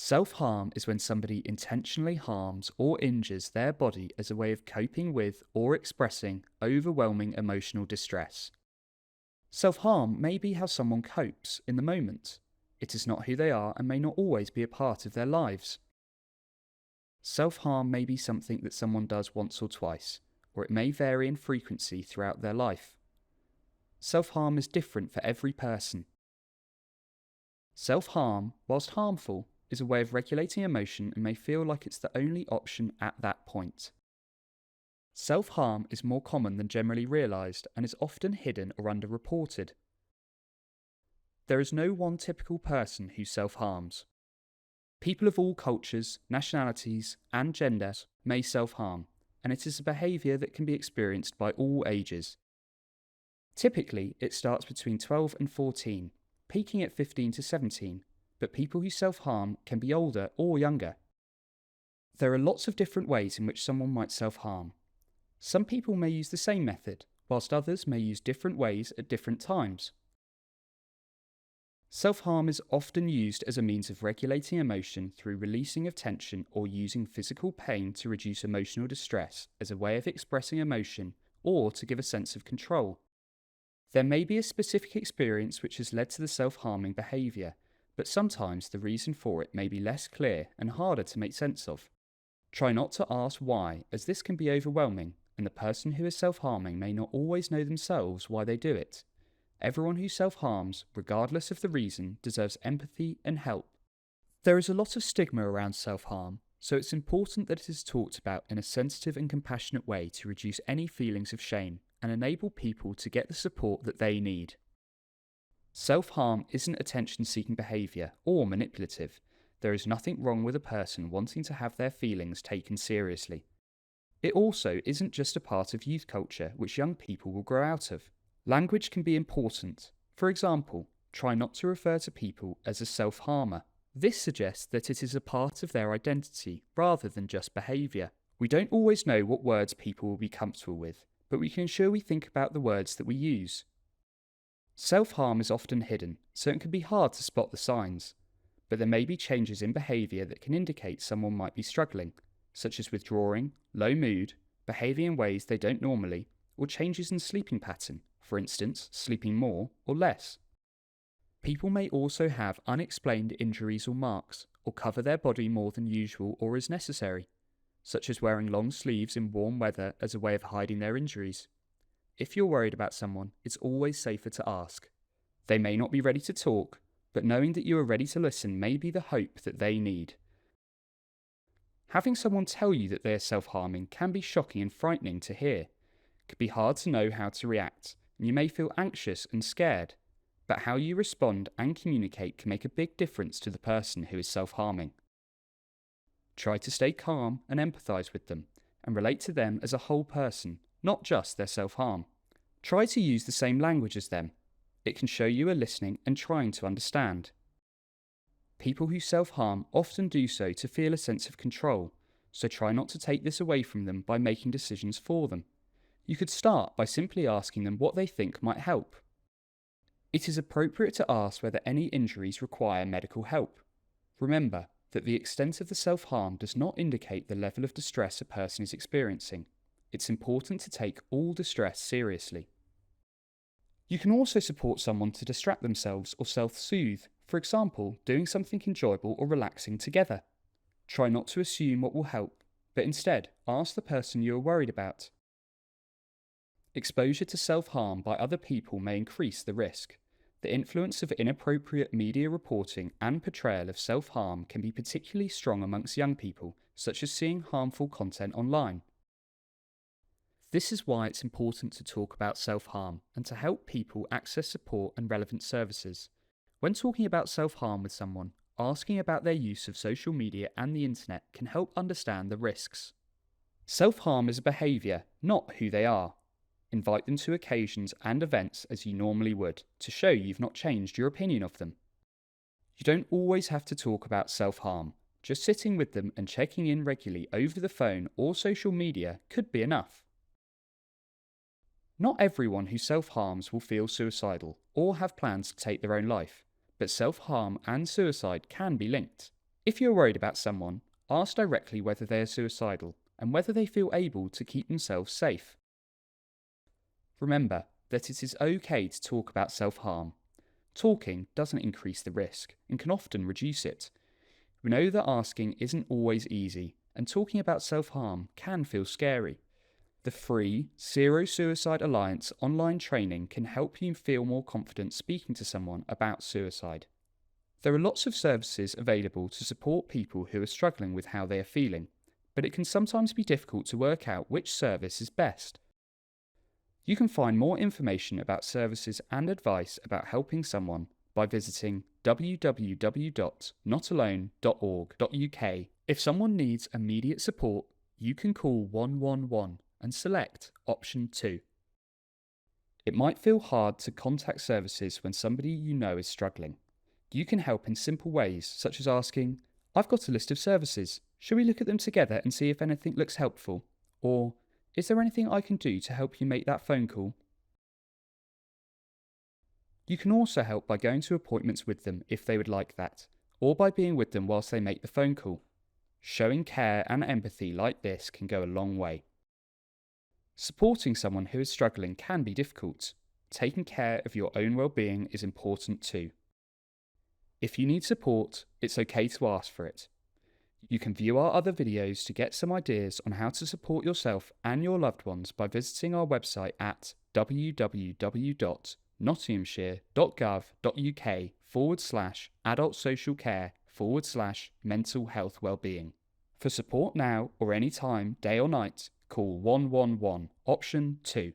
Self-harm is when somebody intentionally harms or injures their body as a way of coping with or expressing overwhelming emotional distress. Self-harm may be how someone copes in the moment. It is not who they are and may not always be a part of their lives. Self-harm may be something that someone does once or twice, or it may vary in frequency throughout their life. Self-harm is different for every person. Self-harm, whilst harmful, is a way of regulating emotion and may feel like it's the only option at that point. Self-harm is more common than generally realised and is often hidden or underreported. There is no one typical person who self-harms. People of all cultures, nationalities, and genders may self-harm, and it is a behaviour that can be experienced by all ages. Typically, it starts between 12 and 14, peaking at 15 to 17, but people who self-harm can be older or younger. There are lots of different ways in which someone might self-harm. Some people may use the same method, whilst others may use different ways at different times. Self-harm is often used as a means of regulating emotion through releasing of tension or using physical pain to reduce emotional distress as a way of expressing emotion or to give a sense of control. There may be a specific experience which has led to the self-harming behaviour, but sometimes the reason for it may be less clear and harder to make sense of. Try not to ask why, as this can be overwhelming, and the person who is self-harming may not always know themselves why they do it. Everyone who self-harms, regardless of the reason, deserves empathy and help. There is a lot of stigma around self-harm, so it's important that it is talked about in a sensitive and compassionate way to reduce any feelings of shame and enable people to get the support that they need. Self-harm isn't attention-seeking behaviour or manipulative. There is nothing wrong with a person wanting to have their feelings taken seriously. It also isn't just a part of youth culture which young people will grow out of. Language can be important. For example, try not to refer to people as a self-harmer. This suggests that it is a part of their identity rather than just behaviour. We don't always know what words people will be comfortable with, but we can ensure we think about the words that we use. Self-harm is often hidden, so it can be hard to spot the signs. But there may be changes in behaviour that can indicate someone might be struggling, such as withdrawing, low mood, behaving in ways they don't normally, or changes in sleeping pattern, for instance, sleeping more or less. People may also have unexplained injuries or marks, or cover their body more than usual or is necessary, such as wearing long sleeves in warm weather as a way of hiding their injuries. If you're worried about someone, it's always safer to ask. They may not be ready to talk, but knowing that you are ready to listen may be the hope that they need. Having someone tell you that they are self-harming can be shocking and frightening to hear. It can be hard to know how to react, and you may feel anxious and scared, but how you respond and communicate can make a big difference to the person who is self-harming. Try to stay calm and empathise with them, and relate to them as a whole person, not just their self-harm. Try to use the same language as them. It can show you are listening and trying to understand. People who self-harm often do so to feel a sense of control, so try not to take this away from them by making decisions for them. You could start by simply asking them what they think might help. It is appropriate to ask whether any injuries require medical help. Remember that the extent of the self-harm does not indicate the level of distress a person is experiencing. It's important to take all distress seriously. You can also support someone to distract themselves or self-soothe, for example, doing something enjoyable or relaxing together. Try not to assume what will help, but instead ask the person you are worried about. Exposure to self-harm by other people may increase the risk. The influence of inappropriate media reporting and portrayal of self-harm can be particularly strong amongst young people, such as seeing harmful content online. This is why it's important to talk about self-harm and to help people access support and relevant services. When talking about self-harm with someone, asking about their use of social media and the internet can help understand the risks. Self-harm is a behaviour, not who they are. Invite them to occasions and events as you normally would, to show you've not changed your opinion of them. You don't always have to talk about self-harm. Just sitting with them and checking in regularly over the phone or social media could be enough. Not everyone who self-harms will feel suicidal or have plans to take their own life, but self-harm and suicide can be linked. If you're worried about someone, ask directly whether they are suicidal and whether they feel able to keep themselves safe. Remember that it is okay to talk about self-harm. Talking doesn't increase the risk and can often reduce it. We know that asking isn't always easy, and talking about self-harm can feel scary. The free Zero Suicide Alliance online training can help you feel more confident speaking to someone about suicide. There are lots of services available to support people who are struggling with how they are feeling, but it can sometimes be difficult to work out which service is best. You can find more information about services and advice about helping someone by visiting www.notalone.org.uk. If someone needs immediate support, you can call 111 and select option 2. It might feel hard to contact services when somebody you know is struggling. You can help in simple ways, such as asking, "I've got a list of services. Shall we look at them together and see if anything looks helpful?" Or, "Is there anything I can do to help you make that phone call?" You can also help by going to appointments with them if they would like that, or by being with them whilst they make the phone call. Showing care and empathy like this can go a long way. Supporting someone who is struggling can be difficult. Taking care of your own well-being is important too. If you need support, it's okay to ask for it. You can view our other videos to get some ideas on how to support yourself and your loved ones by visiting our website at www.nottinghamshire.gov.uk/adult social care/mental health wellbeing. For support now or any time, day or night, call 111 option 2.